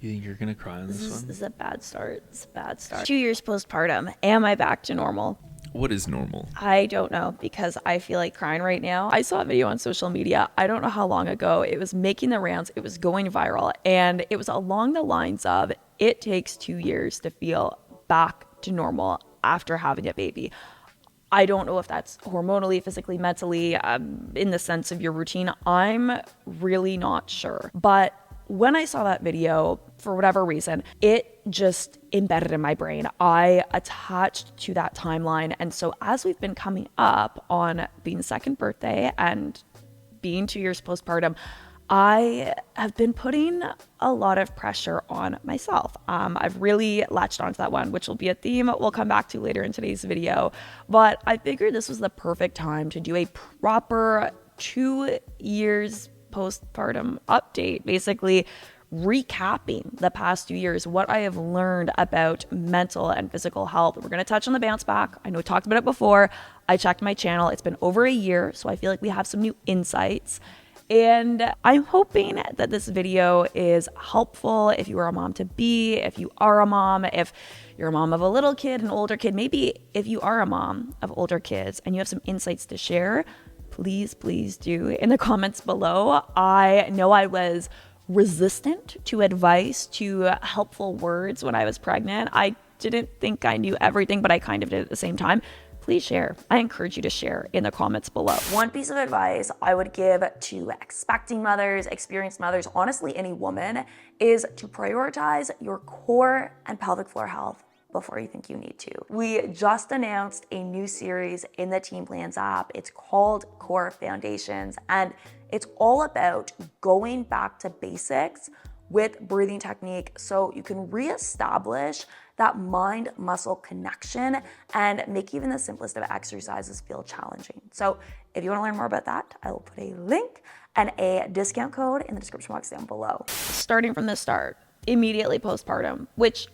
You think you're going to cry on this one? This is a bad start. It's a bad start. 2 years postpartum. Am I back to normal? What is normal? I don't know, because I feel like crying right now. I saw a video on social media. I don't know how long ago. It was making the rounds. It was going viral. And it was along the lines of, it takes 2 years to feel back to normal after having a baby. I don't know if that's hormonally, physically, mentally, in the sense of your routine. I'm really not sure. But when I saw that video, for whatever reason, it just embedded in my brain. I attached to that timeline. And so as we've been coming up on being second birthday and being 2 years postpartum, I have been putting a lot of pressure on myself. I've really latched onto that one, which will be a theme we'll come back to later in today's video. But I figured this was the perfect time to do a proper 2 years postpartum update, basically recapping the past 2 years, what I have learned about mental and physical health. We're going to touch on the bounce back. I know we talked about it before. I checked my channel. It's been over a year, so I feel like we have some new insights. And I'm hoping that this video is helpful if you are a mom to be, if you are a mom, if you're a mom of a little kid, an older kid, maybe if you are a mom of older kids and you have some insights to share, please do in the comments below. I know I was resistant to advice, to helpful words when I was pregnant. I didn't think I knew everything, but I kind of did at the same time. Please share. I encourage you to share in the comments below. One piece of advice I would give to expecting mothers, experienced mothers, honestly any woman, is to prioritize your core and pelvic floor health before you think you need to. We just announced a new series in the Team Plans app. It's called Core Foundations, and it's all about going back to basics with breathing technique so you can reestablish that mind-muscle connection and make even the simplest of exercises feel challenging. So if you want to learn more about that, I will put a link and a discount code in the description box down below. Starting from the start, immediately postpartum, which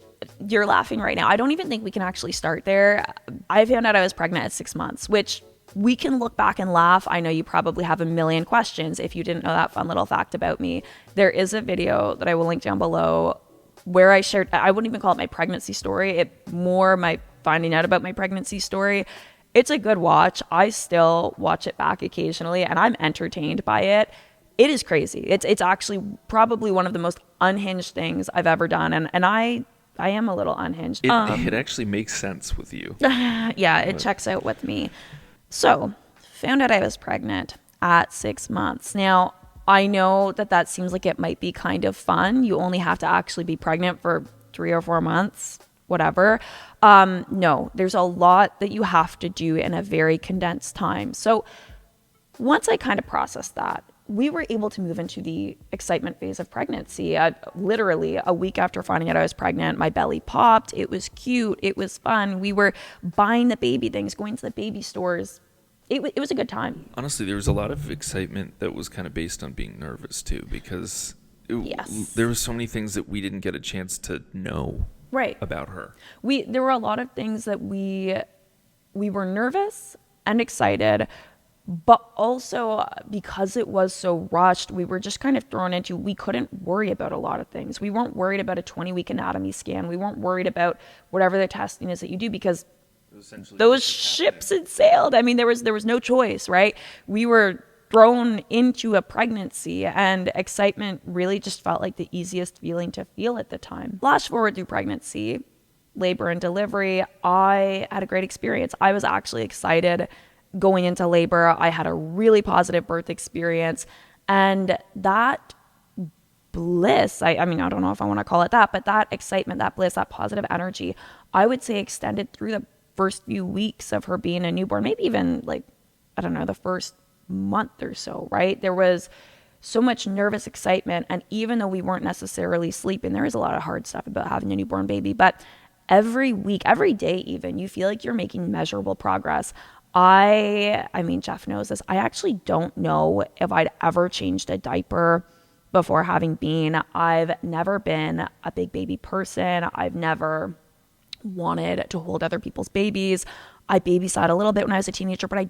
you're laughing right now. I don't even think we can actually start there. I found out I was pregnant at 6 months, which we can look back and laugh. I know you probably have a million questions if you didn't know that fun little fact about me. There is a video that I will link down below where I shared, I wouldn't even call it my pregnancy story, more my finding out about my pregnancy story. It's a good watch. I still watch it back occasionally and I'm entertained by it. It is crazy. It's actually probably one of the most unhinged things I've ever done. And I am a little unhinged. It actually makes sense with you. Yeah, it checks out with me. So, found out I was pregnant at 6 months. Now, I know that seems like it might be kind of fun. You only have to actually be pregnant for 3 or 4 months, whatever. No, there's a lot that you have to do in a very condensed time. So, once I kind of processed that, we were able to move into the excitement phase of pregnancy. Literally a week after finding out I was pregnant, my belly popped. It was cute. It was fun. We were buying the baby things, going to the baby stores. It was a good time. Honestly, there was a lot of excitement that was kind of based on being nervous too, because there were so many things that we didn't get a chance to know about her. There were a lot of things that we were nervous and excited, but also because it was so rushed, we were just kind of thrown into, we couldn't worry about a lot of things. We weren't worried about a 20-week anatomy scan. We weren't worried about whatever the testing is that you do, because those ships had sailed. I mean, there was no choice, right? We were thrown into a pregnancy, and excitement really just felt like the easiest feeling to feel at the time. Flash forward through pregnancy, labor and delivery, I had a great experience. I was actually excited going into labor. I had a really positive birth experience, and that bliss, I mean, I don't know if I want to call it that, but that excitement, that bliss, that positive energy, I would say extended through the first few weeks of her being a newborn, maybe even the first month or so, right? There was so much nervous excitement. And even though we weren't necessarily sleeping, there is a lot of hard stuff about having a newborn baby, but every week, every day even, you feel like you're making measurable progress. I mean, Jeff knows this. I actually don't know if I'd ever changed a diaper before having been. I've never been a big baby person. I've never wanted to hold other people's babies. I babysat a little bit when I was a teenager, but I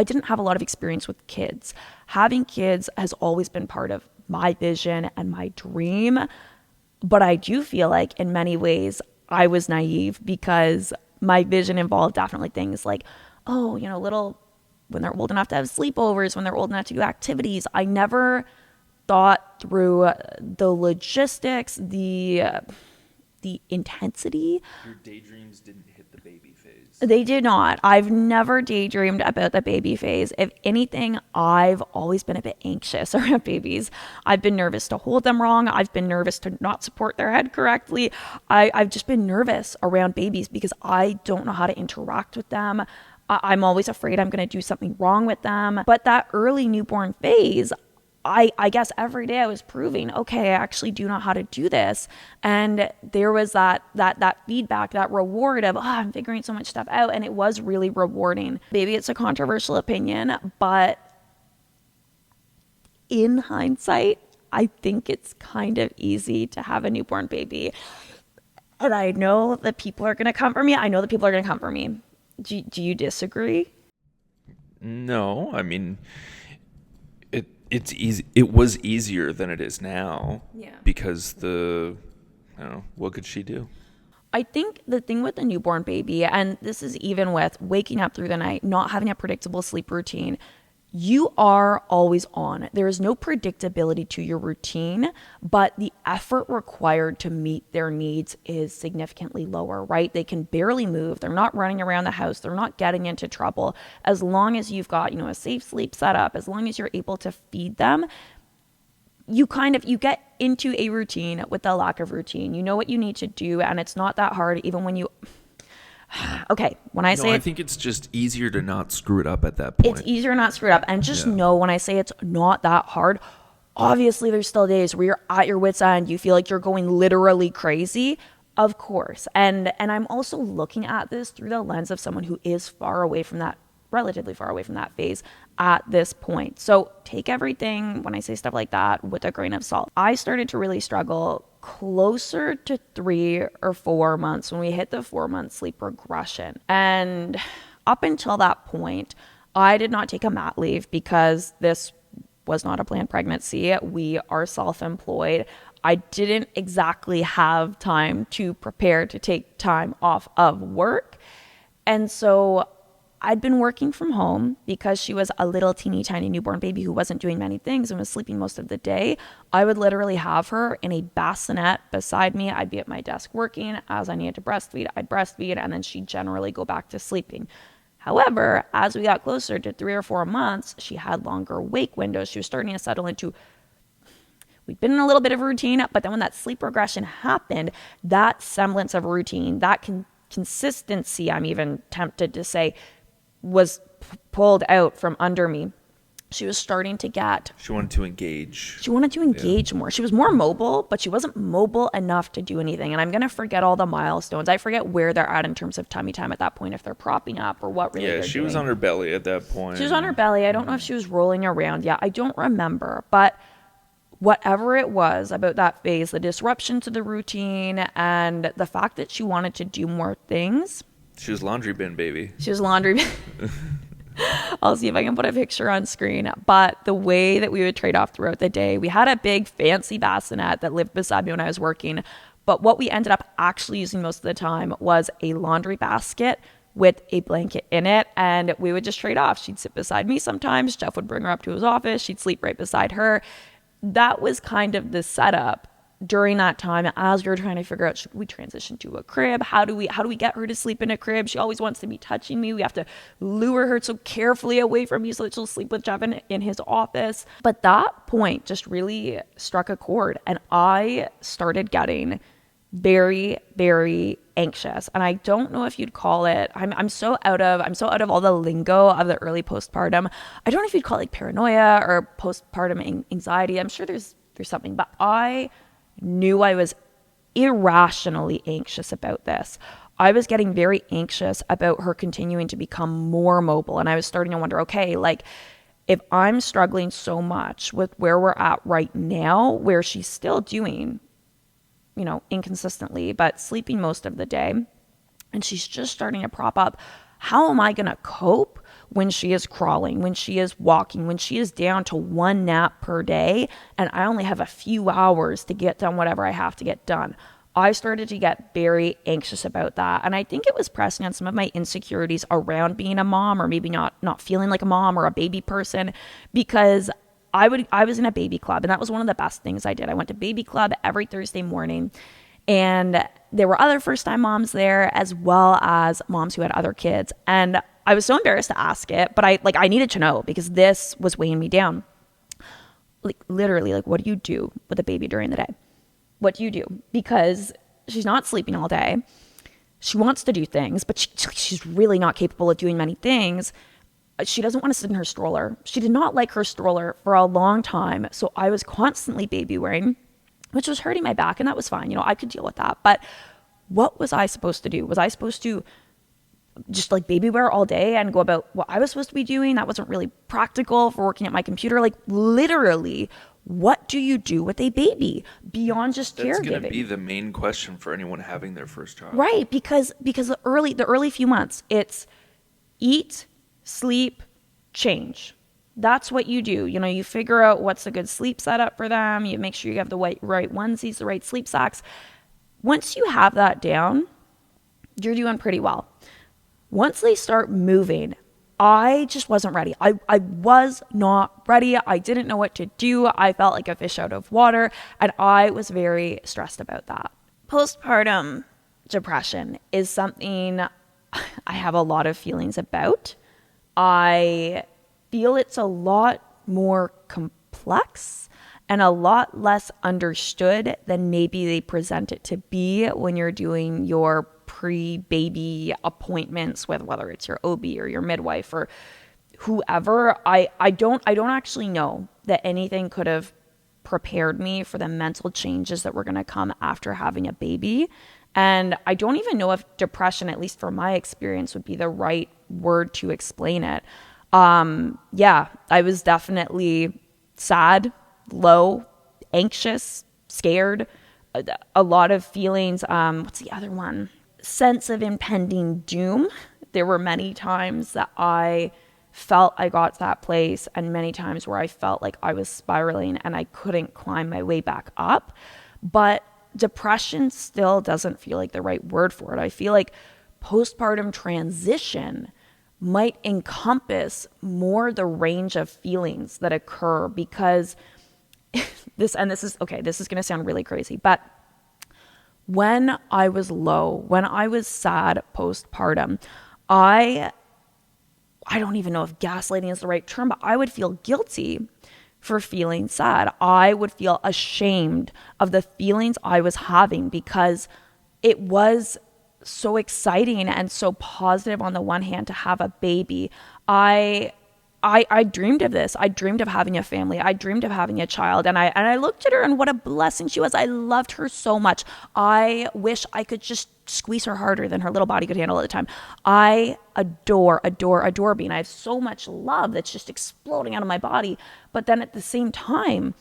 didn't have a lot of experience with kids. Having kids has always been part of my vision and my dream. But I do feel like in many ways I was naive because my vision involved definitely things like, oh, when they're old enough to have sleepovers, when they're old enough to do activities. I never thought through the logistics, the intensity. Your daydreams didn't hit the baby phase. They did not. I've never daydreamed about the baby phase. If anything, I've always been a bit anxious around babies. I've been nervous to hold them wrong. I've been nervous to not support their head correctly. I've just been nervous around babies because I don't know how to interact with them. I'm always afraid I'm going to do something wrong with them. But that early newborn phase, I guess every day I was proving, okay, I actually do know how to do this. And there was that feedback, that reward of, I'm figuring so much stuff out. And it was really rewarding. Maybe it's a controversial opinion, but in hindsight, I think it's kind of easy to have a newborn baby. And I know that people are going to come for me. I know that people are going to come for me. Do you disagree? No, I mean, it's easy. It was easier than it is now. Yeah. Because I don't know, what could she do? I think the thing with the newborn baby, and this is even with waking up through the night, not having a predictable sleep routine, you are always on. There is no predictability to your routine, but the effort required to meet their needs is significantly lower, right? They can barely move. They're not running around the house. They're not getting into trouble. As long as you've got, a safe sleep setup, as long as you're able to feed them, you get into a routine with the lack of routine. You know what you need to do, and it's not that hard, even when you... Okay, when I say I think it's just easier to not screw it up at that point. It's easier to not screw it up. And just know when I say it's not that hard, obviously there's still days where you're at your wit's end, you feel like you're going literally crazy, of course. And I'm also looking at this through the lens of someone who is relatively far away from that phase at this point. So take everything, when I say stuff like that, with a grain of salt. I started to really struggle closer to 3 or 4 months when we hit the 4-month sleep regression. And up until that point, I did not take a mat leave because this was not a planned pregnancy. We are self-employed. I didn't exactly have time to prepare to take time off of work. And so I'd been working from home because she was a little teeny tiny newborn baby who wasn't doing many things and was sleeping most of the day. I would literally have her in a bassinet beside me. I'd be at my desk working. As I needed to breastfeed, I'd breastfeed, and then she'd generally go back to sleeping. However, as we got closer to 3 or 4 months, she had longer wake windows. She was starting to settle into... We'd been in a little bit of a routine, but then when that sleep regression happened, that semblance of routine, that consistency, I'm even tempted to say, was pulled out from under me. She was starting to get... She wanted to engage. More. She was more mobile, but she wasn't mobile enough to do anything. And I'm going to forget all the milestones. I forget where they're at in terms of tummy time at that point, if they're propping up or what really they're doing. Yeah, she was on her belly at that point. She was on her belly. I don't know if she was rolling around. Yeah, I don't remember. But whatever it was about that phase, the disruption to the routine and the fact that she wanted to do more things... She was laundry bin baby. I'll see if I can put a picture on screen. But the way that we would trade off throughout the day, we had a big fancy bassinet that lived beside me when I was working. But what we ended up actually using most of the time was a laundry basket with a blanket in it. And we would just trade off. She'd sit beside me sometimes. Jeff would bring her up to his office. She'd sleep right beside her. That was kind of the setup during that time as we were trying to figure out, should we transition to a crib? How do we get her to sleep in a crib? She always wants to be touching me. We have to lure her so carefully away from me so that she'll sleep with Jeff in his office. But that point just really struck a chord, and I started getting very, very anxious. And I don't know if you'd call it, I'm so out of all the lingo of the early postpartum. I don't know if you'd call it like paranoia or postpartum anxiety. I'm sure there's something, but I knew I was irrationally anxious about this. I was getting very anxious about her continuing to become more mobile. And I was starting to wonder, okay, like if I'm struggling so much with where we're at right now, where she's still doing, inconsistently, but sleeping most of the day, and she's just starting to prop up, how am I going to cope when she is crawling, when she is walking, when she is down to one nap per day, and I only have a few hours to get done whatever I have to get done. I started to get very anxious about that. And I think it was pressing on some of my insecurities around being a mom, or maybe not feeling like a mom or a baby person, because I was in a baby club, and that was one of the best things I did. I went to baby club every Thursday morning, and there were other first-time moms there, as well as moms who had other kids. And I was so embarrassed to ask it, but I needed to know, because this was weighing me down. Like, literally, like, what do you do with a baby during the day? What do you do? Because she's not sleeping all day. She wants to do things, but she's really not capable of doing many things. She doesn't want to sit in her stroller. She did not like her stroller for a long time. So I was constantly baby wearing, which was hurting my back, and that was fine. I could deal with that. But what was I supposed to do? Was I supposed to just like baby wear all day and go about what I was supposed to be doing? That wasn't really practical for working at my computer. Like, literally, what do you do with a baby beyond just caregiving? That's going to be the main question for anyone having their first child. Right, because the early few months, it's eat, sleep, change. That's what you do. You figure out what's a good sleep setup for them. You make sure you have the right onesies, the right sleep sacks. Once you have that down, you're doing pretty well. Once they start moving, I just wasn't ready. I was not ready. I didn't know what to do. I felt like a fish out of water, and I was very stressed about that. Postpartum depression is something I have a lot of feelings about. I feel it's a lot more complex and a lot less understood than maybe they present it to be when you're doing your pre-baby appointments with whether it's your OB or your midwife or whoever. I don't actually know that anything could have prepared me for the mental changes that were going to come after having a baby. And I don't even know if depression, at least from my experience, would be the right word to explain it. Yeah, I was definitely sad, low, anxious, scared, a lot of feelings. What's the other one? Sense of impending doom. There were many times that I felt I got to that place, and many times where I felt like I was spiraling and I couldn't climb my way back up. But depression still doesn't feel like the right word for it. I feel like postpartum transition might encompass more the range of feelings that occur, because this is going to sound really crazy, but when I was low, when I was sad postpartum, I don't even know if gaslighting is the right term, but I would feel guilty for feeling sad. I would feel ashamed of the feelings I was having, because it was so exciting and so positive on the one hand to have a baby. I dreamed of this. I dreamed of having a family. I dreamed of having a child. And I looked at her, and what a blessing she was. I loved her so much. I wish I could just squeeze her harder than her little body could handle at the time. I adore being. I have so much love that's just exploding out of my body. But then at the same time,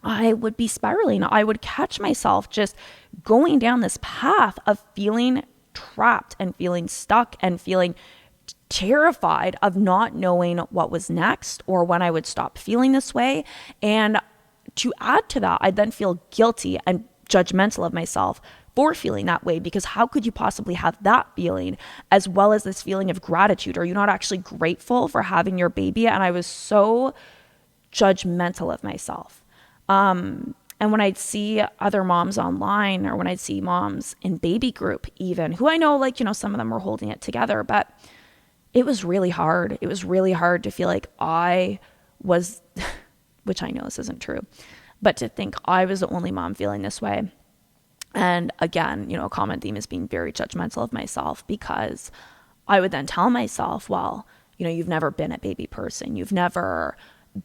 I would be spiraling. I would catch myself just going down this path of feeling trapped and feeling stuck and feeling terrified of not knowing what was next or when I would stop feeling this way. And to add to that, I'd then feel guilty and judgmental of myself for feeling that way, because how could you possibly have that feeling as well as this feeling of gratitude? Are you not actually grateful for having your baby? And I was so judgmental of myself. And when I'd see other moms online, or when I'd see moms in baby group even, who I know, some of them were holding it together, but it was really hard. It was really hard to feel like I was, which I know this isn't true, but to think I was the only mom feeling this way. And again, a common theme is being very judgmental of myself, because I would then tell myself, well, you've never been a baby person. You've never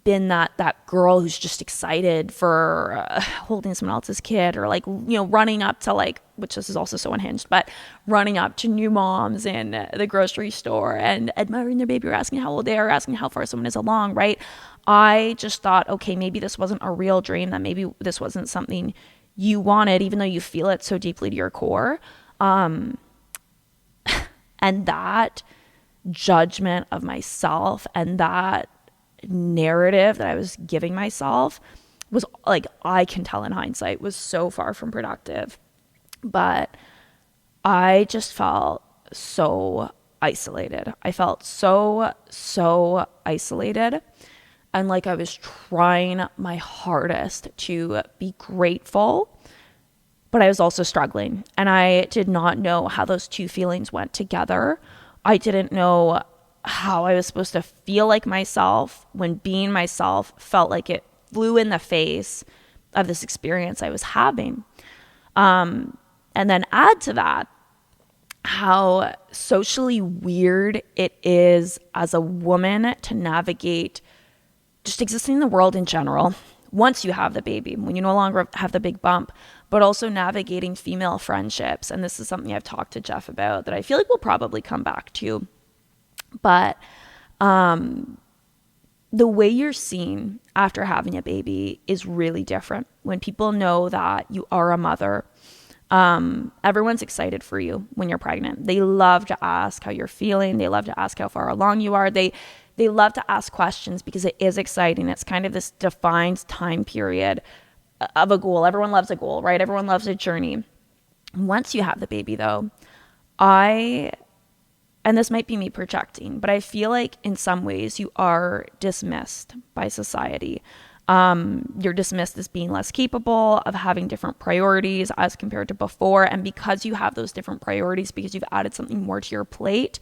been that girl who's just excited for holding someone else's kid, or running up to which this is also so unhinged, but running up to new moms in the grocery store and admiring their baby, or asking how old they are, asking how far someone is along, right? I just thought, okay, maybe this wasn't a real dream, that maybe this wasn't something you wanted, even though you feel it so deeply to your core. And that judgment of myself and that narrative that I was giving myself was like, I can tell in hindsight, was so far from productive. But I just felt so isolated. I felt so isolated. And like I was trying my hardest to be grateful, but I was also struggling. And I did not know how those two feelings went together. I didn't know how I was supposed to feel like myself when being myself felt like it flew in the face of this experience I was having. And then add to that how socially weird it is as a woman to navigate just existing in the world in general once you have the baby, when you no longer have the big bump, but also navigating female friendships. And this is something I've talked to Jeff about that I feel like we'll probably come back to. But the way you're seen after having a baby is really different. When people know that you are a mother, everyone's excited for you when you're pregnant. They love to ask how you're feeling. They love to ask how far along you are. They love to ask questions because it is exciting. It's kind of this defined time period of a goal. Everyone loves a goal, right? Everyone loves a journey. Once you have the baby, though, and this might be me projecting, but I feel like in some ways you are dismissed by society. You're dismissed as being less capable, of having different priorities as compared to before. And because you have those different priorities, because you've added something more to your plate,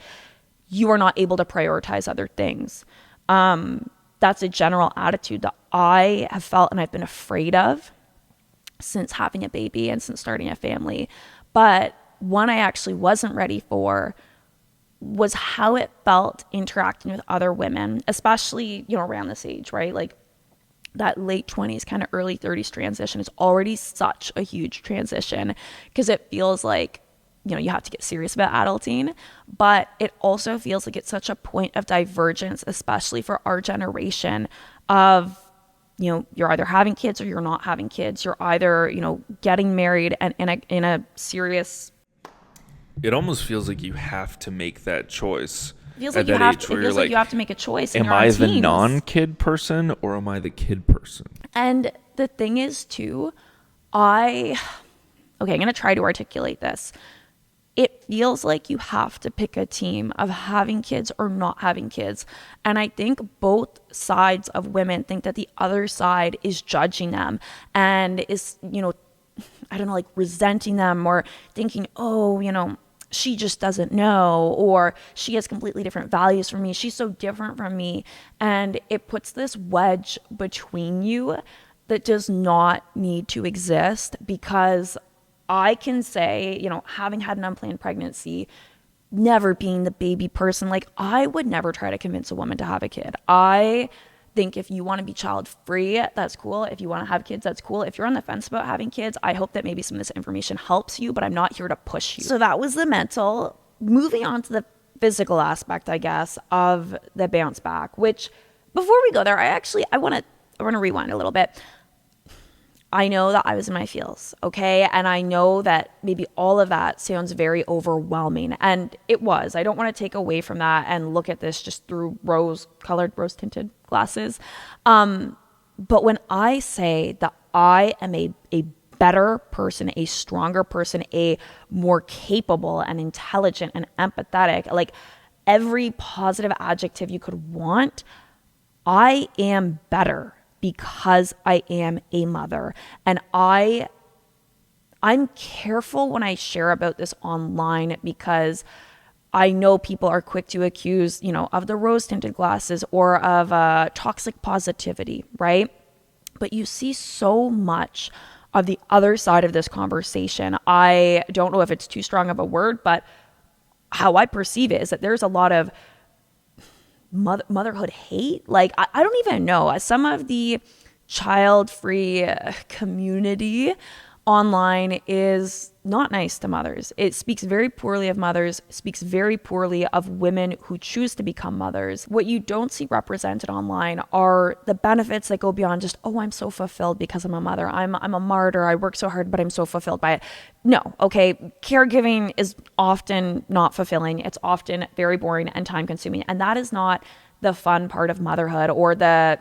you are not able to prioritize other things. That's a general attitude that I have felt and I've been afraid of since having a baby and since starting a family. But one I actually wasn't ready for was how it felt interacting with other women, especially, around this age, right? Like that late 20s, kind of early 30s transition is already such a huge transition because it feels like, you have to get serious about adulting, but it also feels like it's such a point of divergence, especially for our generation of, you're either having kids or you're not having kids. You're either, getting married and in a serious. It almost feels like you have to make that choice. It feels like you have to make a choice. Am I the non-kid person or am I the kid person? And the thing is too, I'm going to try to articulate this. It feels like you have to pick a team of having kids or not having kids. And I think both sides of women think that the other side is judging them and is, like resenting them or thinking, she just doesn't know, or she has completely different values from me. She's so different from me. And it puts this wedge between you that does not need to exist, because I can say, having had an unplanned pregnancy, never being the baby person, like I would never try to convince a woman to have a kid. I think if you want to be child free, that's cool. If you want to have kids, that's cool. If you're on the fence about having kids, I hope that maybe some of this information helps you, but I'm not here to push you. So that was the mental. Moving on to the physical aspect, I guess, of the bounce back, which before we go there, I want to rewind a little bit. I know that I was in my feels, okay? And I know that maybe all of that sounds very overwhelming. And it was. I don't want to take away from that and look at this just through rose-tinted glasses. But when I say that I am a better person, a stronger person, a more capable and intelligent and empathetic, like every positive adjective you could want, I am better because I am a mother. And I'm careful when I share about this online, because I know people are quick to accuse, of the rose-tinted glasses or of toxic positivity, right? But you see so much of the other side of this conversation. I don't know if it's too strong of a word, but how I perceive it is that there's a lot of motherhood hate. Like, I don't even know. Some of the child-free community online is not nice to mothers. It speaks very poorly of mothers, speaks very poorly of women who choose to become mothers. What you don't see represented online are the benefits that go beyond just, oh, I'm so fulfilled because I'm a mother. I'm a martyr. I work so hard, but I'm so fulfilled by it. No, okay. Caregiving is often not fulfilling. It's often very boring and time consuming. And that is not the fun part of motherhood, or the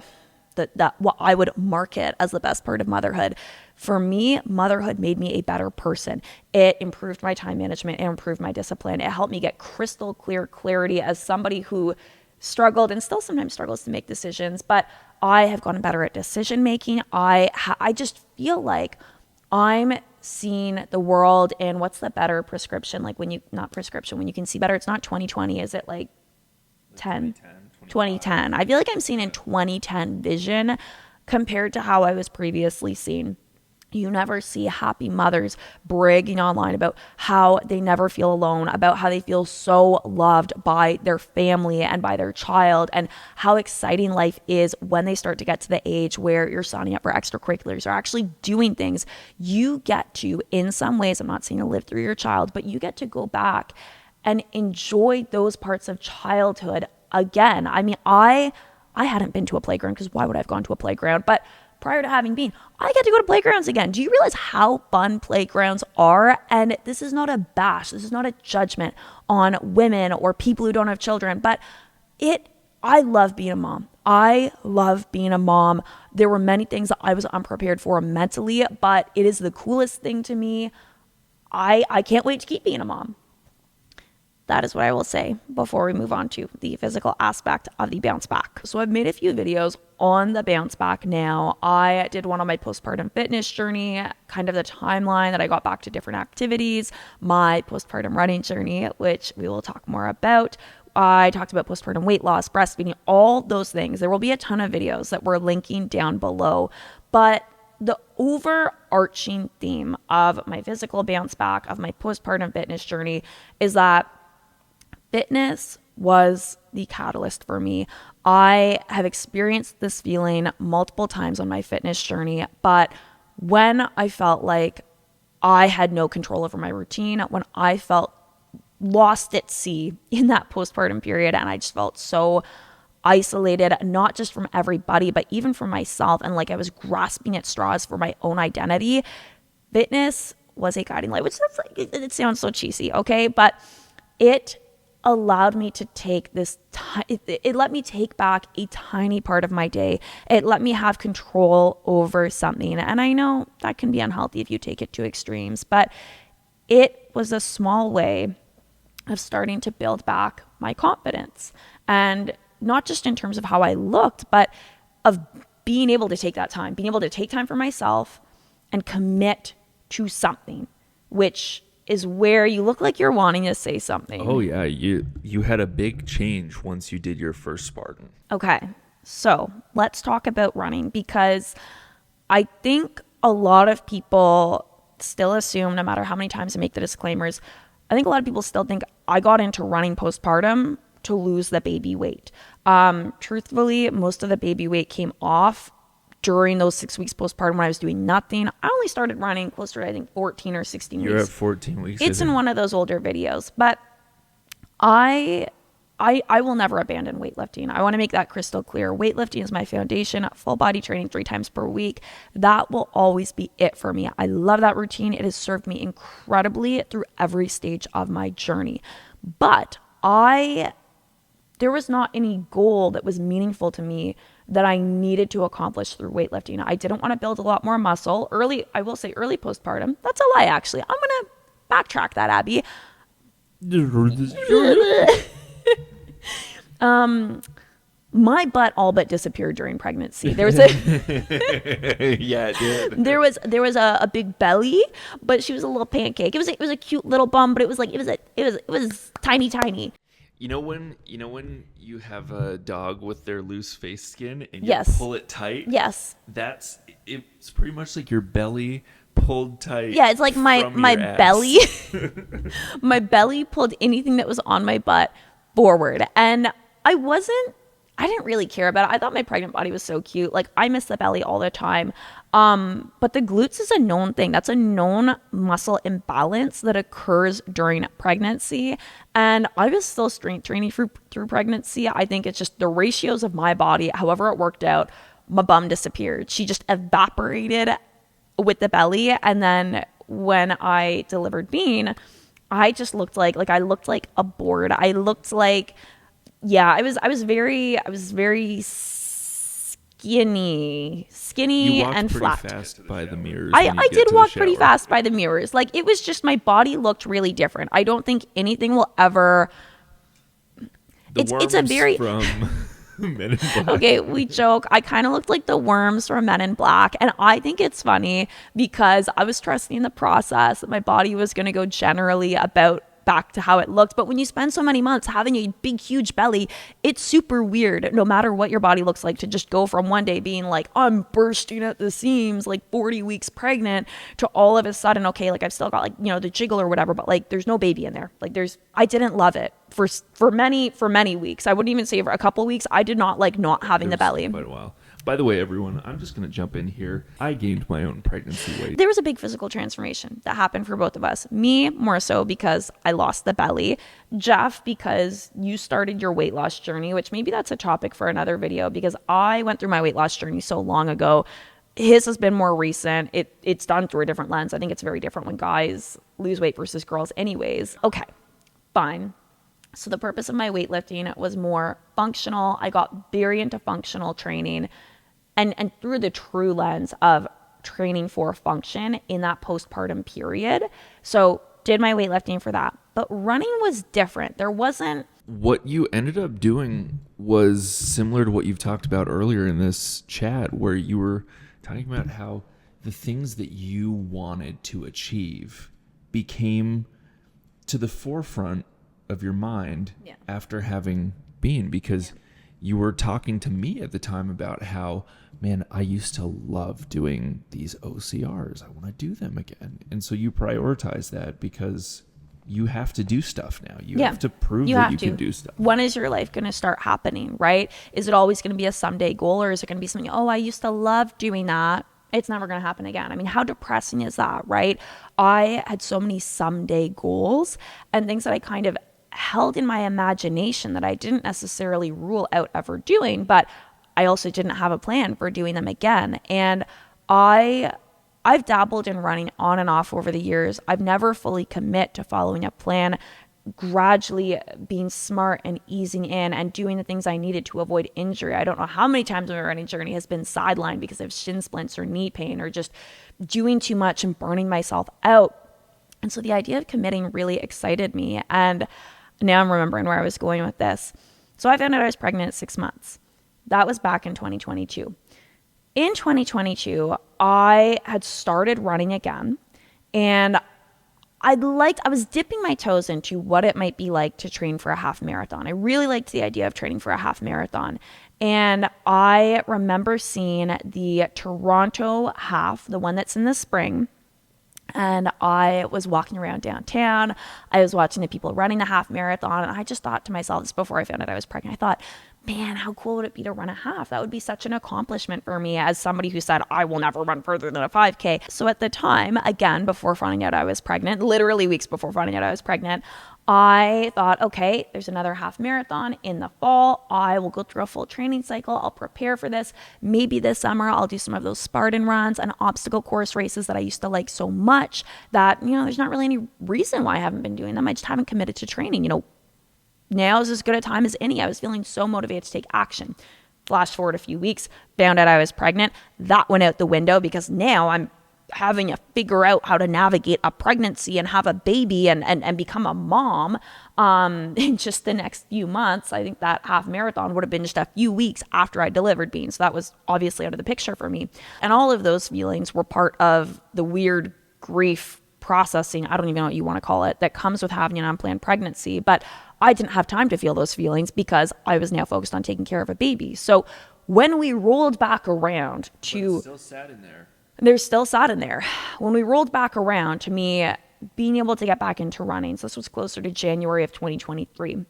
what I would market as the best part of motherhood. For me, motherhood made me a better person. It improved my time management. It improved my discipline. It helped me get crystal clear clarity as somebody who struggled and still sometimes struggles to make decisions. But I have gotten better at decision making. I just feel like I'm seeing the world in, what's the better prescription? Like when you can see better, it's not 2020. Is it like 2010? I feel like I'm seeing in 2010 vision compared to how I was previously seen. You never see happy mothers bragging online about how they never feel alone, about how they feel so loved by their family and by their child, and how exciting life is when they start to get to the age where you're signing up for extracurriculars or actually doing things. You get to, in some ways, I'm not saying to live through your child, but you get to go back and enjoy those parts of childhood again. I mean, I hadn't been to a playground, because why would I have gone to a playground? But prior to having been, I get to go to playgrounds again. Do you realize how fun playgrounds are? And this is not a bash. This is not a judgment on women or people who don't have children, but I love being a mom. I love being a mom. There were many things that I was unprepared for mentally, but it is the coolest thing to me. I can't wait to keep being a mom. That is what I will say before we move on to the physical aspect of the bounce back. So I've made a few videos on the bounce back now. I did one on my postpartum fitness journey, kind of the timeline that I got back to different activities, my postpartum running journey, which we will talk more about. I talked about postpartum weight loss, breastfeeding, all those things. There will be a ton of videos that we're linking down below. But the overarching theme of my physical bounce back, of my postpartum fitness journey, is that fitness was the catalyst for me. I have experienced this feeling multiple times on my fitness journey, but when I felt like I had no control over my routine, when I felt lost at sea in that postpartum period, and I just felt so isolated, not just from everybody, but even from myself, and like I was grasping at straws for my own identity, fitness was a guiding light, which sounds like, it sounds so cheesy, okay? But it allowed me to take this it let me take back a tiny part of my day. It let me have control over something. And I know that can be unhealthy if you take it to extremes, but it was a small way of starting to build back my confidence. And not just in terms of how I looked, but of being able to take that time, being able to take time for myself and commit to something, which is where you look like you're wanting to say something. Oh yeah, you had a big change once you did your first Spartan. Okay, so let's talk about running, because I think a lot of people still assume, no matter how many times I make the disclaimers, I think a lot of people still think I got into running postpartum to lose the baby weight. Truthfully, most of the baby weight came off during those 6 weeks postpartum when I was doing nothing. I only started running closer to, I think, 14 or 16 weeks. You're at 14 weeks. It's in one of those older videos. But I will never abandon weightlifting. I want to make that crystal clear. Weightlifting is my foundation. Full body training 3 times per week. That will always be it for me. I love that routine. It has served me incredibly through every stage of my journey. But there was not any goal that was meaningful to me that I needed to accomplish through weightlifting. I didn't want to build a lot more muscle. Early postpartum. That's a lie, actually. I'm going to backtrack that, Abby. My butt all but disappeared during pregnancy. There was yeah, it did. There was a big belly, but she was a little pancake. It was a cute little bum, but it was tiny. You know when you have a dog with their loose face skin and you yes. pull it tight? Yes. It's pretty much like your belly pulled tight. Yeah, it's like my belly. My belly pulled anything that was on my butt forward. And I wasn't I didn't really care about it. I thought my pregnant body was so cute. Like, I miss the belly all the time. But the glutes is a known thing. That's a known muscle imbalance that occurs during pregnancy. And I was still strength training through pregnancy. I think it's just the ratios of my body, however it worked out, my bum disappeared. She just evaporated with the belly. And then when I delivered Bean, I just looked like I looked like a board. I looked like, yeah, I was very skinny and flat. Fast by the mirrors. I did walk pretty fast by the mirrors. Like, it was just, my body looked really different. I don't think anything will ever. It's a very from Men in Black. Okay, we joke. I kind of looked like the worms from Men in Black. And I think it's funny because I was trusting the process that my body was going to go generally about back to how it looked. But when you spend so many months having a big, huge belly, it's super weird, no matter what your body looks like, to just go from one day being like, I'm bursting at the seams, like 40 weeks pregnant, to all of a sudden, okay, like I've still got, like, you know, the jiggle or whatever, but like there's no baby in there. Like, I didn't love it for many weeks. I wouldn't even say for a couple of weeks. I did not like not having the belly. Quite a while. By the way, everyone, I'm just going to jump in here. I gained my own pregnancy weight. There was a big physical transformation that happened for both of us. Me, more so because I lost the belly. Jeff, because you started your weight loss journey, which maybe that's a topic for another video, because I went through my weight loss journey so long ago. His has been more recent. It's done through a different lens. I think it's very different when guys lose weight versus girls anyways. Okay, fine. So the purpose of my weightlifting was more functional. I got very into functional training and through the true lens of training for function in that postpartum period. So did my weightlifting for that. But running was different. There wasn't... What you ended up doing was similar to what you've talked about earlier in this chat, where you were talking about how the things that you wanted to achieve became to the forefront of your mind after having Bean, because you were talking to me at the time about how, man, I used to love doing these OCRs. I want to do them again. And so you prioritize that because you have to do stuff now. You have to prove that you can do stuff. When is your life going to start happening, right? Is it always going to be a someday goal, or is it going to be something, oh, I used to love doing that, it's never going to happen again? I mean, how depressing is that, right? I had so many someday goals and things that I kind of held in my imagination that I didn't necessarily rule out ever doing, but I also didn't have a plan for doing them again. And I've dabbled in running on and off over the years. I've never fully commit to following a plan, gradually being smart and easing in and doing the things I needed to avoid injury. I don't know how many times my running journey has been sidelined because of shin splints or knee pain or just doing too much and burning myself out. And so the idea of committing really excited me. And now I'm remembering where I was going with this. So I found out I was pregnant at 6 months. That was back in 2022. In 2022, I had started running again, and I was dipping my toes into what it might be like to train for a half marathon. I really liked the idea of training for a half marathon. And I remember seeing the Toronto half, the one that's in the spring. And I was walking around downtown. I was watching the people running the half marathon. And I just thought to myself, this before I found out I was pregnant, I thought, man, how cool would it be to run a half? That would be such an accomplishment for me as somebody who said, I will never run further than a 5K. So at the time, again, before finding out I was pregnant, literally weeks before finding out I was pregnant, I thought, okay, there's another half marathon in the fall. I will go through a full training cycle. I'll prepare for this. Maybe this summer I'll do some of those Spartan runs and obstacle course races that I used to like so much that, there's not really any reason why I haven't been doing them. I just haven't committed to training. Now is as good a time as any. I was feeling so motivated to take action. Flash forward a few weeks, found out I was pregnant. That went out the window because now I'm having to figure out how to navigate a pregnancy and have a baby and become a mom in just the next few months. I think that half marathon would have been just a few weeks after I delivered Bean. So that was obviously out of the picture for me. And all of those feelings were part of the weird grief processing, I don't even know what you want to call it, that comes with having an unplanned pregnancy. But I didn't have time to feel those feelings because I was now focused on taking care of a baby. So when we rolled back around to... But it's still sad in there. There's still sad in there. When we rolled back around to me being able to get back into running, so this was closer to January of 2023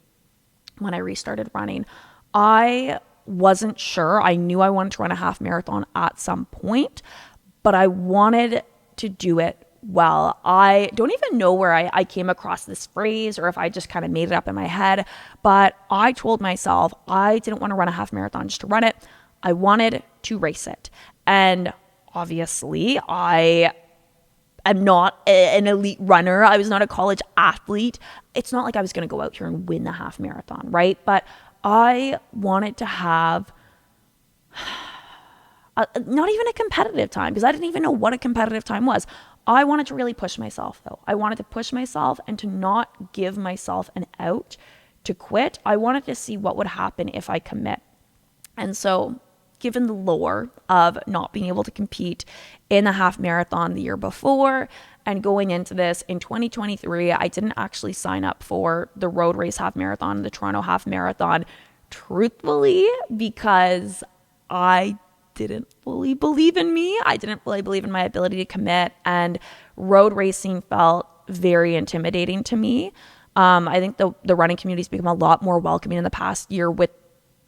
when I restarted running, I wasn't sure. I knew I wanted to run a half marathon at some point, but I wanted to do it well. I don't even know where I came across this phrase or if I just kind of made it up in my head, but I told myself I didn't want to run a half marathon just to run it. I wanted to race it. And obviously, I am not an elite runner. I was not a college athlete. It's not like I was going to go out here and win the half marathon, right? But I wanted to have not even a competitive time, because I didn't even know what a competitive time was. I wanted to really push myself, though. I wanted to push myself and to not give myself an out to quit. I wanted to see what would happen if I commit. And so, given the lore of not being able to compete in the half marathon the year before and going into this in 2023, I didn't actually sign up for the road race half marathon, the Toronto half marathon, truthfully, because I didn't fully believe in me. I didn't fully believe in my ability to commit, and road racing felt very intimidating to me. I think the running community has become a lot more welcoming in the past year with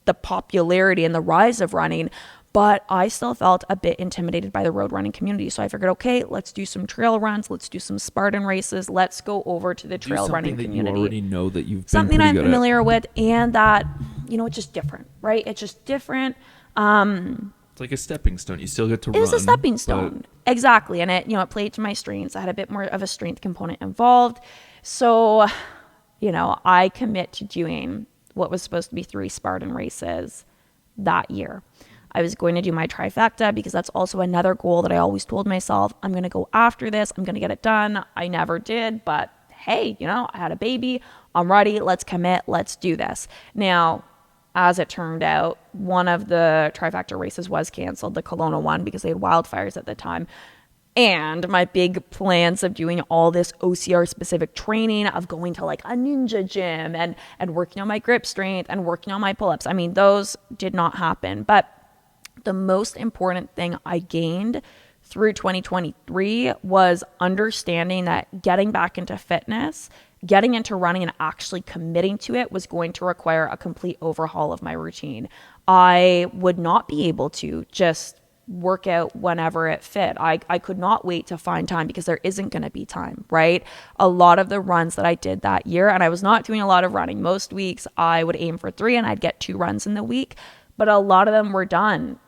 the popularity and the rise of running, but I still felt a bit intimidated by the road running community. So I figured, okay, let's do some trail runs. Let's do some Spartan races. Let's go over to the trail running community. You already know that you've been something I'm good familiar with, and that, it's just different, right? It's just different. It's like a stepping stone. You still get to run. It was a stepping stone. Exactly. And it played to my strengths. I had a bit more of a strength component involved. So, I commit to doing what was supposed to be 3 Spartan races that year. I was going to do my trifecta because that's also another goal that I always told myself, I'm going to go after this. I'm going to get it done. I never did, but hey, I had a baby. I'm ready. Let's commit. Let's do this. Now, as it turned out, one of the trifecta races was canceled, the Kelowna one, because they had wildfires at the time. And my big plans of doing all this OCR specific training, of going to like a ninja gym and working on my grip strength and working on my pull-ups, those did not happen. But the most important thing I gained through 2023 was understanding that getting back into fitness, getting into running and actually committing to it was going to require a complete overhaul of my routine. I would not be able to just work out whenever it fit. I could not wait to find time, because there isn't going to be time, right? A lot of the runs that I did that year, and I was not doing a lot of running. Most weeks I would aim for 3 and I'd get 2 runs in the week, but a lot of them were done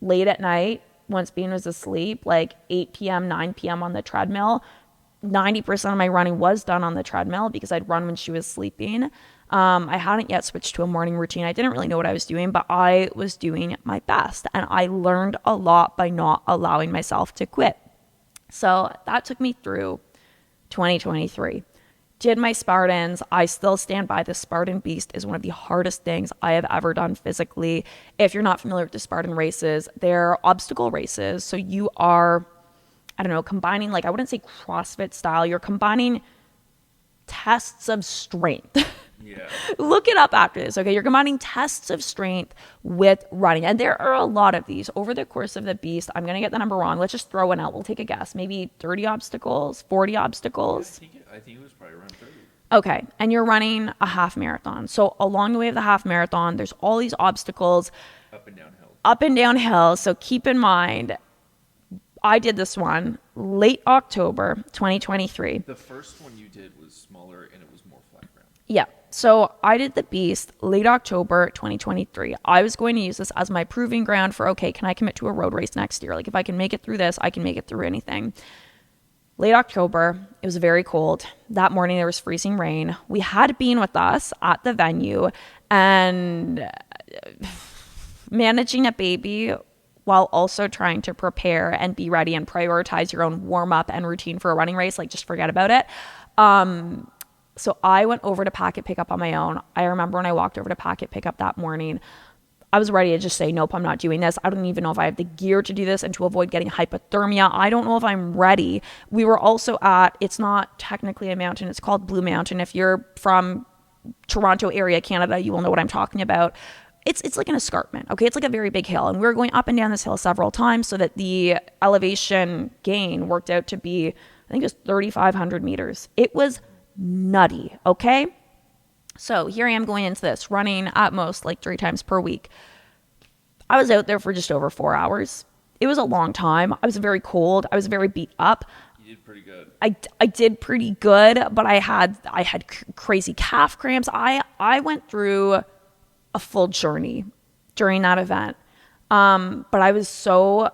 late at night once Bean was asleep, like 8 p.m., 9 p.m. on the treadmill. 90% of my running was done on the treadmill because I'd run when she was sleeping. I hadn't yet switched to a morning routine. I didn't really know what I was doing, but I was doing my best. And I learned a lot by not allowing myself to quit. So that took me through 2023. Did my Spartans. I still stand by the Spartan Beast is one of the hardest things I have ever done physically. If you're not familiar with the Spartan races, they're obstacle races. So you are, combining, I wouldn't say CrossFit style. You're combining tests of strength. Yeah. Look it up after this, okay? You're combining tests of strength with running. And there are a lot of these over the course of the Beast. I'm going to get the number wrong. Let's just throw one out. We'll take a guess. Maybe 30 obstacles, 40 obstacles. I think it was probably around 30. Okay. And you're running a half marathon. So along the way of the half marathon, there's all these obstacles. Up and down hills. So keep in mind, I did this one late October 2023. The first one you did was smaller and it was more flat ground. Yeah. So I did the Beast late October 2023. I was going to use this as my proving ground for, okay, can I commit to a road race next year? If I can make it through this, I can make it through anything. Late October, it was very cold. That morning there was freezing rain. We had Bean with us at the venue, and managing a baby while also trying to prepare and be ready and prioritize your own warm-up and routine for a running race, just forget about it. So I went over to packet pickup on my own. I remember when I walked over to packet pickup that morning, I was ready to just say, nope, I'm not doing this. I don't even know if I have the gear to do this and to avoid getting hypothermia. I don't know if I'm ready. We were also it's not technically a mountain. It's called Blue Mountain. If you're from Toronto area, Canada, you will know what I'm talking about. It's like an escarpment, okay? It's like a very big hill. And we were going up and down this hill several times so that the elevation gain worked out to be, I think it was 3,500 meters. It was nutty, okay? So here I am going into this, running at most 3 times per week. I was out there for just over 4 hours. It was a long time. I was very cold. I was very beat up. You did pretty good. I did pretty good, but I had crazy calf cramps. I went through a full journey during that event. But I was so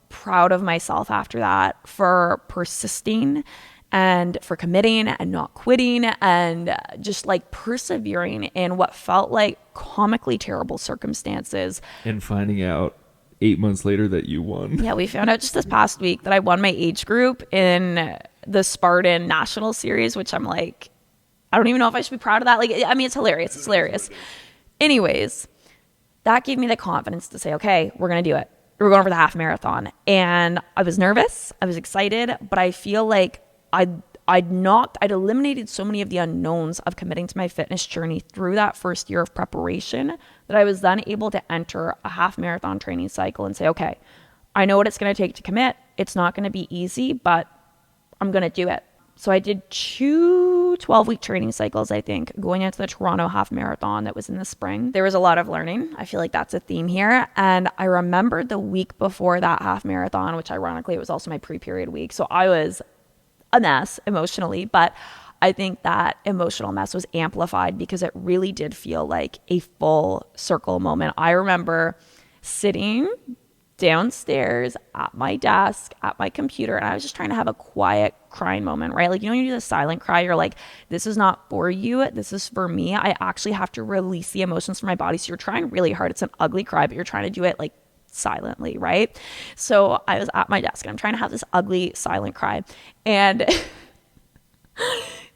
proud of myself after that for persisting and for committing and not quitting and just like persevering in what felt like comically terrible circumstances. And finding out 8 months later that you won. Yeah, we found out just this past week that I won my age group in the Spartan National Series, which I'm like, I don't even know if I should be proud of that. Like, I mean, it's hilarious. It's hilarious. Anyways, that gave me the confidence to say, okay, we're going to do it. We're going for the half marathon. And I was nervous. I was excited, but I feel like I'd eliminated so many of the unknowns of committing to my fitness journey through that first year of preparation that I was then able to enter a half marathon training cycle and say, okay, I know what it's going to take to commit. It's not going to be easy, but I'm going to do it. So I did 2 12-week training cycles, I think, going into the Toronto half marathon that was in the spring. There was a lot of learning. I feel like that's a theme here. And I remembered the week before that half marathon, which ironically, it was also my pre-period week. So I was a mess emotionally, but I think that emotional mess was amplified because it really did feel like a full circle moment. I remember sitting downstairs at my desk, at my computer, and I was just trying to have a quiet crying moment, right? Like, you know, you do the silent cry, you're like, this is not for you, this is for me. I actually have to release the emotions from my body. So you're trying really hard. It's an ugly cry, but you're trying to do it like silently, right? So I was at my desk and I'm trying to have this ugly silent cry, and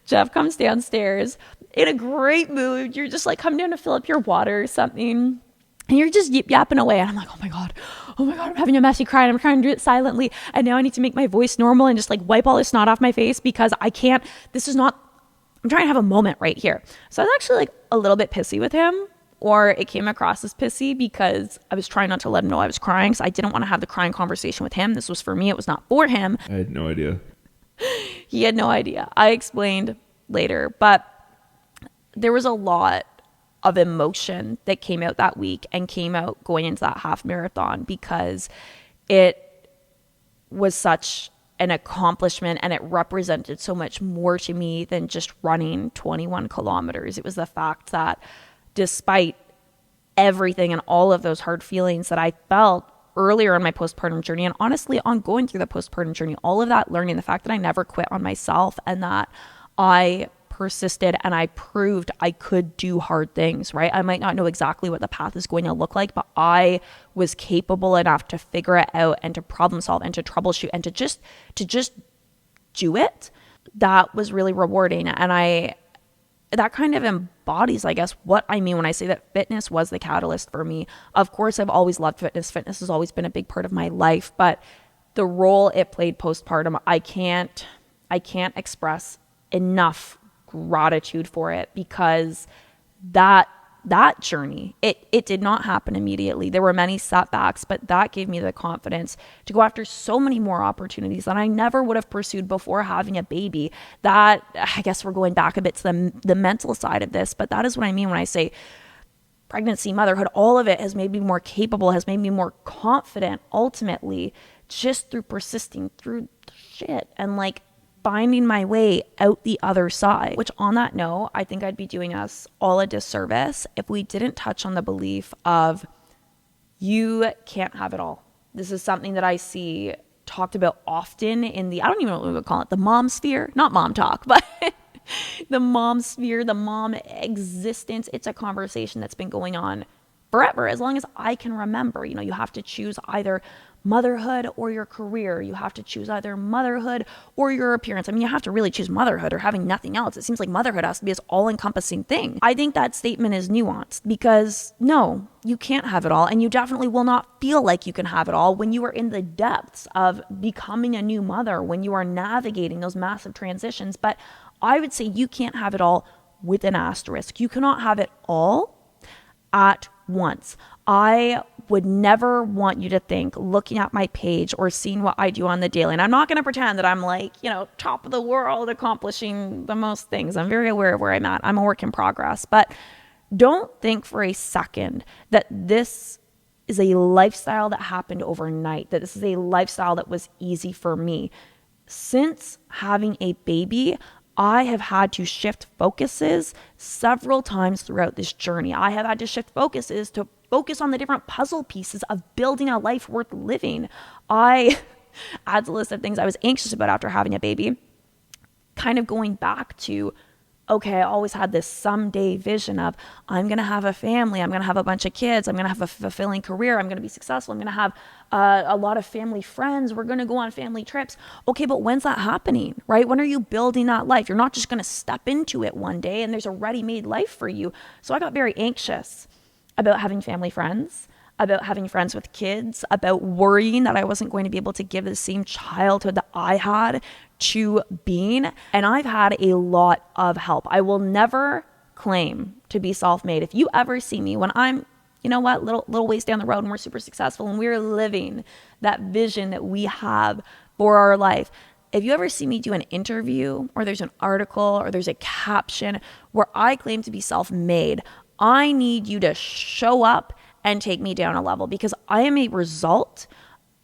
Jeff comes downstairs in a great mood. You're just like, come down to fill up your water or something, and you're just yapping away. And I'm like, oh my God, I'm having a messy cry and I'm trying to do it silently. And now I need to make my voice normal and just like wipe all this snot off my face because I can't, I'm trying to have a moment right here. So I was actually like a little bit pissy with him, or it came across as pissy because I was trying not to let him know I was crying. So I didn't want to have the crying conversation with him. This was for me. It was not for him. I had no idea. He had no idea. I explained later, but there was a lot of emotion that came out that week and came out going into that half marathon because it was such an accomplishment and it represented so much more to me than just running 21 kilometers. It was the fact that despite everything and all of those hard feelings that I felt earlier in my postpartum journey, and honestly on going through the postpartum journey, all of that learning, the fact that I never quit on myself and that I persisted and I proved I could do hard things, right? I might not know exactly what the path is going to look like, but I was capable enough to figure it out and to problem solve and to troubleshoot and to just do it. That was really rewarding. And that kind of embodies, I guess, what I mean when I say that fitness was the catalyst for me. Of course, I've always loved fitness. Fitness has always been a big part of my life, but the role it played postpartum, I can't express enough gratitude for it, because that journey, it did not happen immediately. There were many setbacks, but that gave me the confidence to go after so many more opportunities that I never would have pursued before having a baby. That, I guess we're going back a bit to the mental side of this, but that is what I mean when I say pregnancy, motherhood, all of it has made me more capable, has made me more confident ultimately, just through persisting through shit and like finding my way out the other side. Which, on that note, I think I'd be doing us all a disservice if we didn't touch on the belief of you can't have it all. This is something that I see talked about often in I don't even know what we would call it, the mom sphere, not mom talk, but the mom sphere, the mom existence. It's a conversation that's been going on forever, as long as I can remember. You know, you have to choose either motherhood or your career. You have to choose either motherhood or your appearance. I mean, you have to really choose motherhood or having nothing else. It seems like motherhood has to be this all-encompassing thing. I think that statement is nuanced, because no, you can't have it all, and you definitely will not feel like you can have it all when you are in the depths of becoming a new mother, when you are navigating those massive transitions. But I would say you can't have it all with an asterisk. You cannot have it all at once. I would never want you to think, looking at my page or seeing what I do on the daily, and I'm not going to pretend that I'm like, you know, top of the world, accomplishing the most things. I'm very aware of where I'm at. I'm a work in progress. But don't think for a second that this is a lifestyle that happened overnight, that this is a lifestyle that was easy for me. Since having a baby, I have had to shift focuses several times throughout this journey. I have had to shift focuses to focus on the different puzzle pieces of building a life worth living. I adds a list of things I was anxious about after having a baby, kind of going back to, okay, I always had this someday vision of I'm going to have a family. I'm going to have a bunch of kids. I'm going to have a fulfilling career. I'm going to be successful. I'm going to have a lot of family friends. We're going to go on family trips. Okay, but when's that happening, right? When are you building that life? You're not just going to step into it one day and there's a ready-made life for you. So I got very anxious about having family friends, about having friends with kids, about worrying that I wasn't going to be able to give the same childhood that I had to Bean. And I've had a lot of help. I will never claim to be self-made. If you ever see me when I'm, you know what, little ways down the road and we're super successful and we're living that vision that we have for our life, if you ever see me do an interview or there's an article or there's a caption where I claim to be self-made, I need you to show up and take me down a level, because I am a result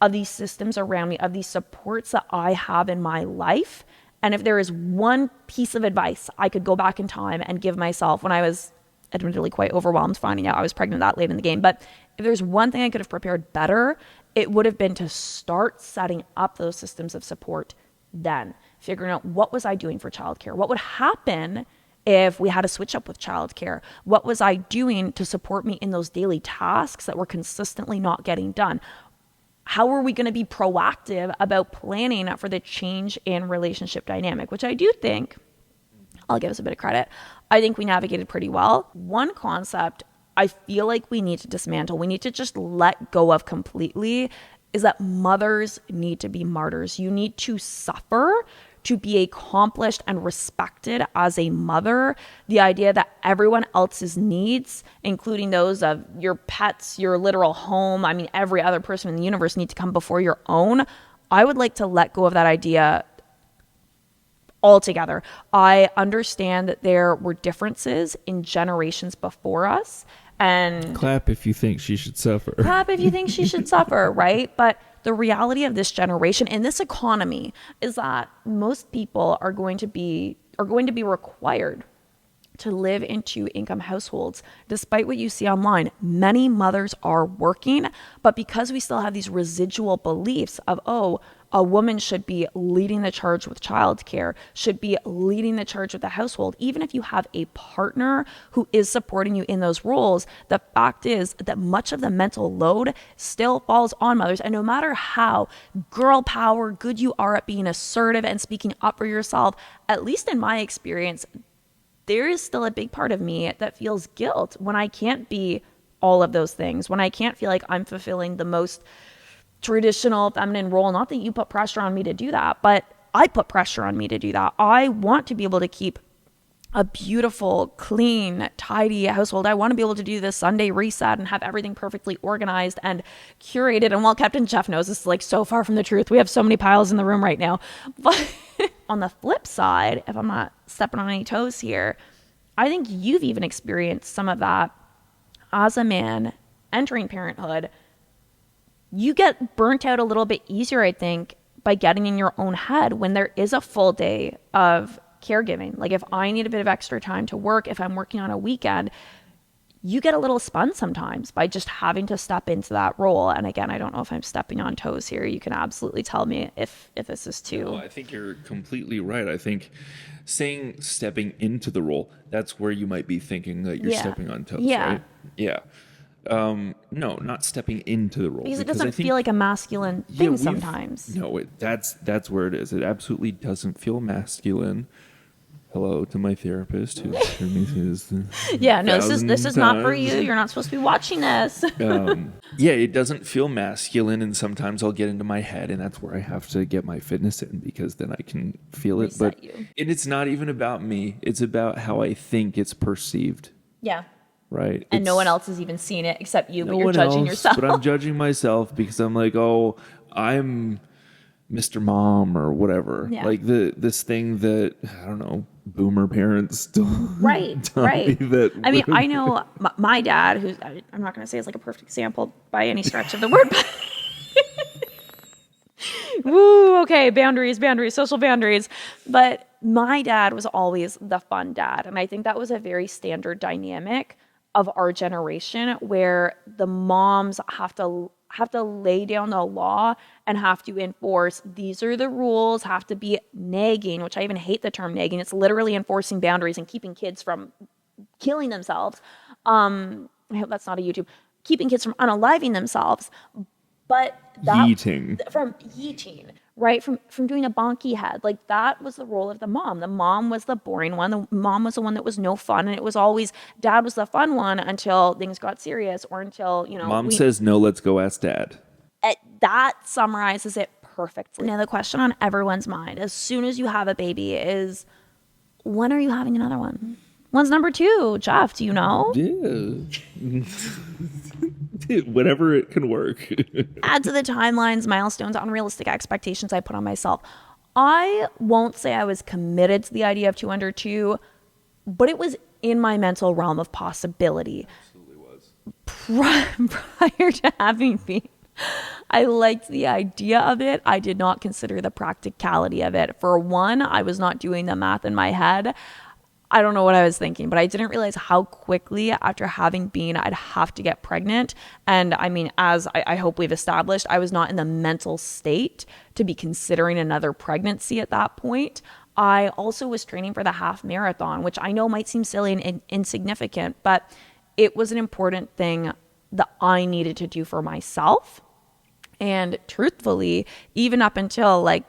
of these systems around me, of these supports that I have in my life. And if there is one piece of advice I could go back in time and give myself when I was admittedly quite overwhelmed finding out I was pregnant that late in the game, but if there's one thing I could have prepared better, it would have been to start setting up those systems of support then, figuring out what was I doing for childcare? What would happen if we had a switch up with childcare? What was I doing to support me in those daily tasks that were consistently not getting done? How are we going to be proactive about planning for the change in relationship dynamic, which I do think, I'll give us a bit of credit, I think we navigated pretty well. One concept I feel like we need to dismantle, we need to just let go of completely, is that mothers need to be martyrs. You need to suffer to be accomplished and respected as a mother. The idea that everyone else's needs, including those of your pets, your literal home, I mean, every other person in the universe, need to come before your own. I would like to let go of that idea altogether. I understand that there were differences in generations before us. And clap if you think she should suffer. Clap if you think she should suffer, right? But the reality of this generation in this economy is that most people are going to be required to live in two-income households. Despite what you see online, many mothers are working, but because we still have these residual beliefs of, oh, a woman should be leading the charge with childcare, should be leading the charge with the household. Even if you have a partner who is supporting you in those roles, the fact is that much of the mental load still falls on mothers. And no matter how girl power good you are at being assertive and speaking up for yourself, at least in my experience, there is still a big part of me that feels guilt when I can't be all of those things, when I can't feel like I'm fulfilling the most traditional feminine role. Not that you put pressure on me to do that, but I put pressure on me to do that. I want to be able to keep a beautiful, clean, tidy household. I want to be able to do this Sunday reset and have everything perfectly organized and curated and well kept. And Jeff knows this is like so far from the truth. We have so many piles in the room right now. But on the flip side, if I'm not stepping on any toes here, I think you've even experienced some of that as a man entering parenthood. You get burnt out a little bit easier, I think, by getting in your own head when there is a full day of caregiving. Like if I need a bit of extra time to work, if I'm working on a weekend, you get a little spun sometimes by just having to step into that role. And again, I don't know if I'm stepping on toes here. You can absolutely tell me if this is too. No, I think you're completely right. I think saying stepping into the role, that's where you might be thinking that you're stepping on toes, right? Yeah. No, not stepping into the role. Because it doesn't feel like a masculine thing sometimes. No, that's where it is. It absolutely doesn't feel masculine. Hello to my therapist who's heard me say this. Yeah, no, this is not for you. You're not supposed to be watching this. Yeah, it doesn't feel masculine, and sometimes I'll get into my head, and that's where I have to get my fitness in, because then I can feel it. Reset But you. and it's not even about me. It's about how I think it's perceived. Yeah. Right. And no one else has even seen it except you, but No you're one judging else, yourself. But I'm judging myself because I'm like, oh, I'm Mr. Mom or whatever. Yeah. Like this thing that, I don't know, boomer parents still Right, tell me right. that. I mean, I know my dad, who's, I'm not going to say is like a perfect example by any stretch of the word, but woo, okay, boundaries, social boundaries. But my dad was always the fun dad. And I think that was a very standard dynamic of our generation where the moms have to lay down the law and have to enforce these are the rules, have to be nagging, which I even hate the term nagging. It's literally enforcing boundaries and keeping kids from killing themselves. I hope that's not a YouTube. Keeping kids from unaliving themselves. But that Yeeting. from yeeting, right? From doing a bonky head. Like that was the role of the mom. The mom was the boring one. The mom was the one that was no fun. And it was always dad was the fun one until things got serious or until, Mom says no, let's go ask dad. That summarizes it perfectly. Now the question on everyone's mind as soon as you have a baby is, when are you having another one? When's number 2? Jeff, do you know? Yeah. Whenever it can work. Add to the timelines, milestones, unrealistic expectations I put on myself. I won't say I was committed to the idea of 2 under 2, but it was in my mental realm of possibility. Absolutely was. Prior to having been, I liked the idea of it. I did not consider the practicality of it. For one, I was not doing the math in my head. I don't know what I was thinking, but I didn't realize how quickly after having been, I'd have to get pregnant. And I mean, as I hope we've established, I was not in the mental state to be considering another pregnancy at that point. I also was training for the half marathon, which I know might seem silly and insignificant, but it was an important thing that I needed to do for myself. And truthfully, even up until like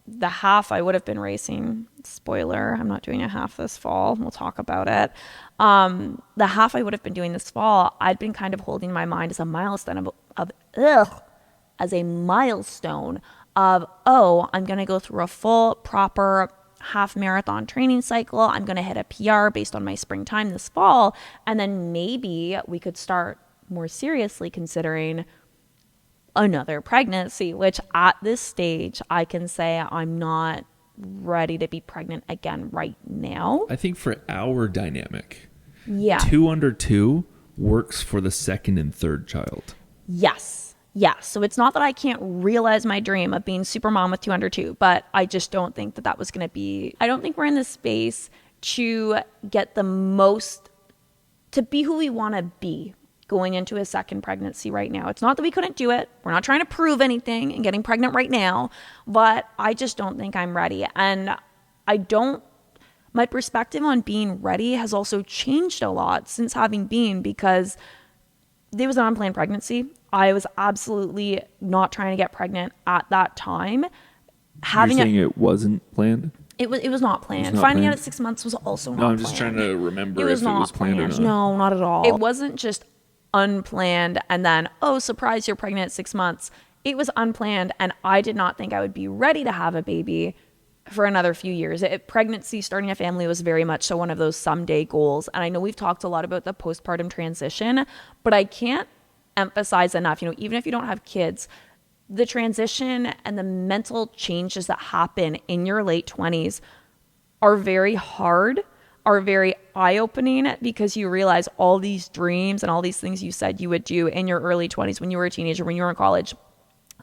the half I would have been racing, spoiler, I'm not doing a half this fall. We'll talk about it. The half I would have been doing this fall, I'd been kind of holding my mind as a milestone as a milestone of, oh, I'm going to go through a full, proper half marathon training cycle. I'm going to hit a PR based on my springtime this fall. And then maybe we could start more seriously considering another pregnancy, which at this stage, I can say I'm not ready to be pregnant again right now. I think for our dynamic, Yeah. 2 under 2 works for the second and third child. Yes. Yes. So it's not that I can't realize my dream of being super mom with 2 under 2, but I just don't think that was going to be, I don't think we're in the space to get the most, to be who we want to be going into a second pregnancy right now. It's not that we couldn't do it. We're not trying to prove anything and getting pregnant right now, but I just don't think I'm ready. And my perspective on being ready has also changed a lot since having been, because there was an unplanned pregnancy. I was absolutely not trying to get pregnant at that time. You're saying it wasn't planned? It was not planned. Not Finding planned? out at 6 months was also not No, I'm planned. just trying to remember It was if it not was planned or not. No, not at all. It wasn't just unplanned and then, oh, surprise, you're pregnant at 6 months. It was unplanned, and I did not think I would be ready to have a baby for another few years. Pregnancy, starting a family was very much so one of those someday goals. And I know we've talked a lot about the postpartum transition, but I can't emphasize enough, even if you don't have kids, the transition and the mental changes that happen in your late 20s are very hard, are very eye-opening, because you realize all these dreams and all these things you said you would do in your early 20s when you were a teenager, when you were in college,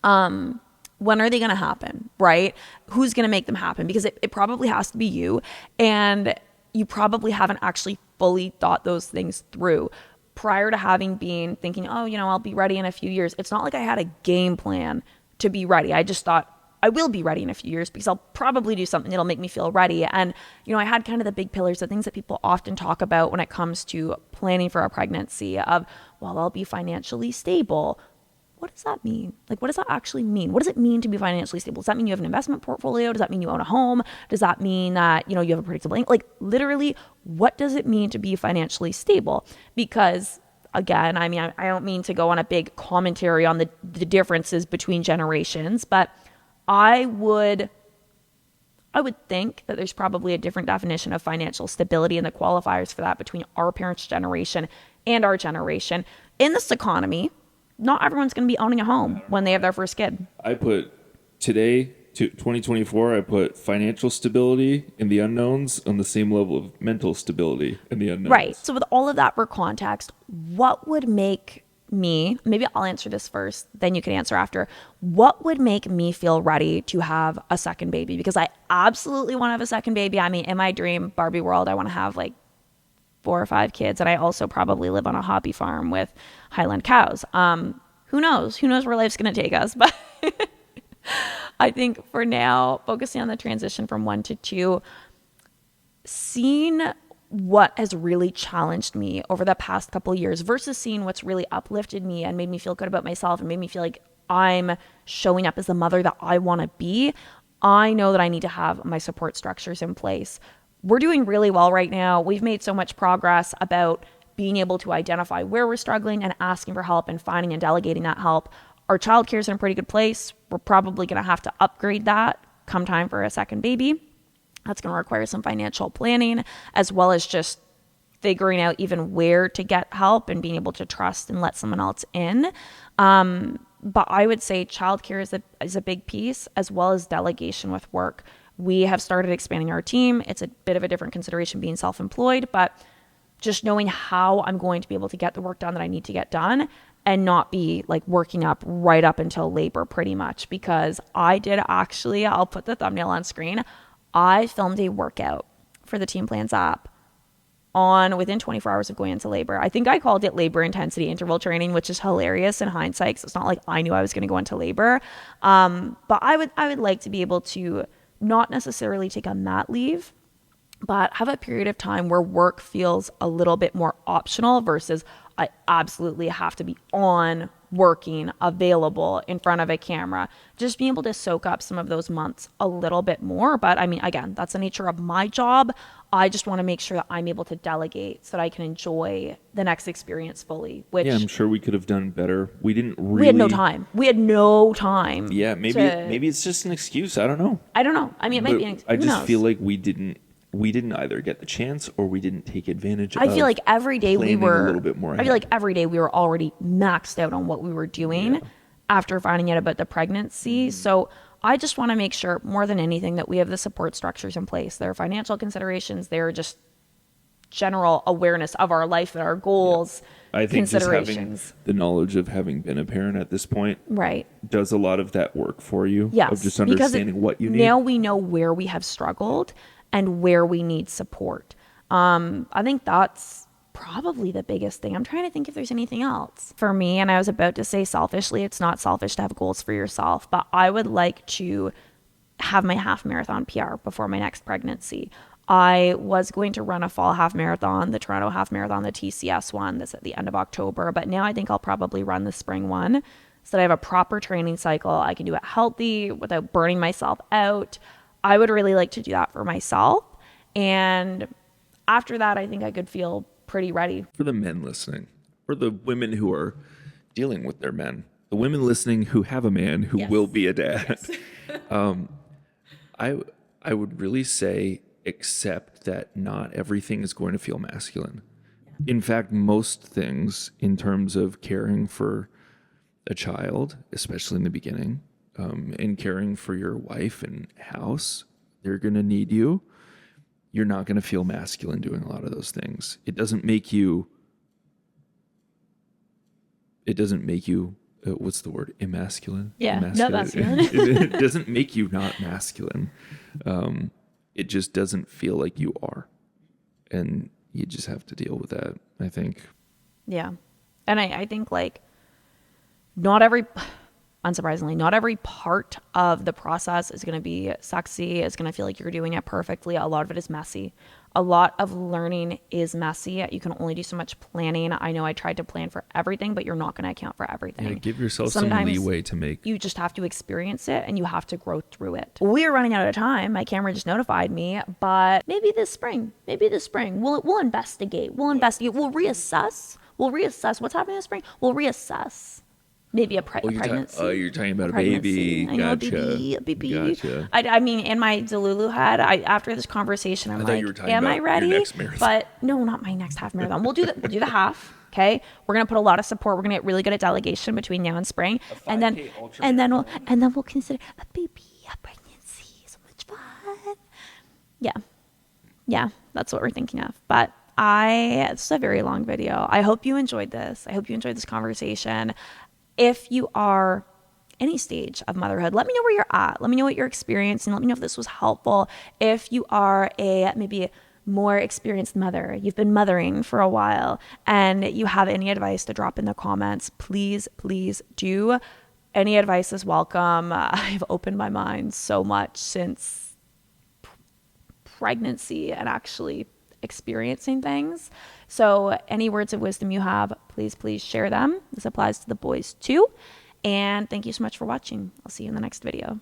when are they going to happen, right? Who's going to make them happen? Because it probably has to be you, and you probably haven't actually fully thought those things through. Prior to having been thinking, oh, I'll be ready in a few years. It's not like I had a game plan to be ready. I just thought I will be ready in a few years because I'll probably do something that'll make me feel ready. And, I had kind of the big pillars, the things that people often talk about when it comes to planning for a pregnancy of, well, I'll be financially stable. What does that mean? Like, what does that actually mean? What does it mean to be financially stable? Does that mean you have an investment portfolio? Does that mean you own a home? Does that mean that, you have a predictable income? Like, literally, what does it mean to be financially stable? Because, again, I don't mean to go on a big commentary on the differences between generations, but I would think that there's probably a different definition of financial stability and the qualifiers for that between our parents' generation and our generation. In this economy, not everyone's going to be owning a home when they have their first kid. I put today, to 2024, I put financial stability in the unknowns on the same level of mental stability in the unknowns. Right. So with all of that for context, what would make me, maybe I'll answer this first, then you can answer after. What would make me feel ready to have a second baby? Because I absolutely want to have a second baby. I mean, in my dream Barbie world, I want to have like 4 or 5 kids. And I also probably live on a hobby farm with Highland cows. Who knows? Who knows where life's going to take us? But I think for now, focusing on the transition from 1 to 2, seeing what has really challenged me over the past couple of years versus seeing what's really uplifted me and made me feel good about myself and made me feel like I'm showing up as the mother that I want to be, I know that I need to have my support structures in place. We're doing really well right now. We've made so much progress about being able to identify where we're struggling and asking for help and finding and delegating that help. Our childcare is in a pretty good place. We're probably going to have to upgrade that come time for a second baby. That's going to require some financial planning, as well as just figuring out even where to get help and being able to trust and let someone else in. But I would say childcare is a big piece, as well as delegation with work. We have started expanding our team. It's a bit of a different consideration being self-employed, but just knowing how I'm going to be able to get the work done that I need to get done and not be like working up right up until labor pretty much. Because I did actually, I'll put the thumbnail on screen, I filmed a workout for the Team Plans app within 24 hours of going into labor. I think I called it labor intensity interval training, which is hilarious in hindsight. So it's not like I knew I was going to go into labor. But I would like to be able to not necessarily take a mat leave, but have a period of time where work feels a little bit more optional versus I absolutely have to be on, working, available in front of a camera. Just being able to soak up some of those months a little bit more. But I mean, again, that's the nature of my job. I just want to make sure that I'm able to delegate so that I can enjoy the next experience fully, which Yeah, I'm sure we could have done better. We didn't really... We had no time. We had no time. Yeah, maybe it's just an excuse. I don't know. I don't know. I mean, it might be an excuse. I just feel like we didn't either get the chance or we didn't take advantage of I feel like every day we were a little bit more ahead. I feel like every day we were already maxed out on what we were doing after finding out about the pregnancy. Mm-hmm. So I just want to make sure more than anything that we have the support structures in place. There are financial considerations. There are just general awareness of our life and our goals. I think just having the knowledge of having been a parent at this point does a lot of that work for you. Yes, of just understanding what you need. Now we know where we have struggled and where we need support. I think that's probably the biggest thing. I'm trying to think if there's anything else. For me, and I was about to say selfishly, it's not selfish to have goals for yourself, but I would like to have my half marathon PR before my next pregnancy. I was going to run a fall half marathon, the Toronto half marathon, the TCS one that's at the end of October, but now I think I'll probably run the spring one so that I have a proper training cycle. I can do it healthy without burning myself out. I would really like to do that for myself. And after that, I think I could feel pretty ready. For the men listening, for the women who are dealing with their men, the women listening who have a man who will be a dad, I would really say accept that not everything is going to feel masculine. In fact, most things in terms of caring for a child, especially in the beginning, and caring for your wife and house, they're going to need you. You're not going to feel masculine doing a lot of those things. It doesn't make you, what's the word? Emasculine? Yeah, not masculine. It doesn't make you not masculine. It just doesn't feel like you are. And you just have to deal with that, I think. Yeah. And I think like unsurprisingly, not every part of the process is going to be sexy. It's going to feel like you're doing it perfectly. A lot of it is messy. A lot of learning is messy. You can only do so much planning. I know I tried to plan for everything, but you're not going to account for everything. Yeah, give yourself Sometimes some leeway to make. You just have to experience it and you have to grow through it. We are running out of time. My camera just notified me, but maybe this spring, we'll investigate. We'll reassess what's happening this spring. We'll reassess Maybe a Oh, pregnancy. you're talking about a Pregnancy. baby. I know, Gotcha. a baby. Gotcha. I mean, in my Delulu head, after this conversation, I'm I thought like, you were talking am I about your ready? next marathon. But no, not my next half marathon. We'll do the half. Okay, we're gonna put a lot of support. We're gonna get really good at delegation between now and spring, and then 5K ultra and then we'll consider a baby, a pregnancy. So much fun. Yeah, that's what we're thinking of. But this is a very long video. I hope you enjoyed this. I hope you enjoyed this conversation. If you are any stage of motherhood, let me know where you're at. Let me know what you're experiencing. Let me know if this was helpful. If you are maybe a more experienced mother, you've been mothering for a while, and you have any advice to drop in the comments, please do. Any advice is welcome. I've opened my mind so much since pregnancy and actually experiencing things. So any words of wisdom you have, please share them. This applies to the boys too. And thank you so much for watching. I'll see you in the next video.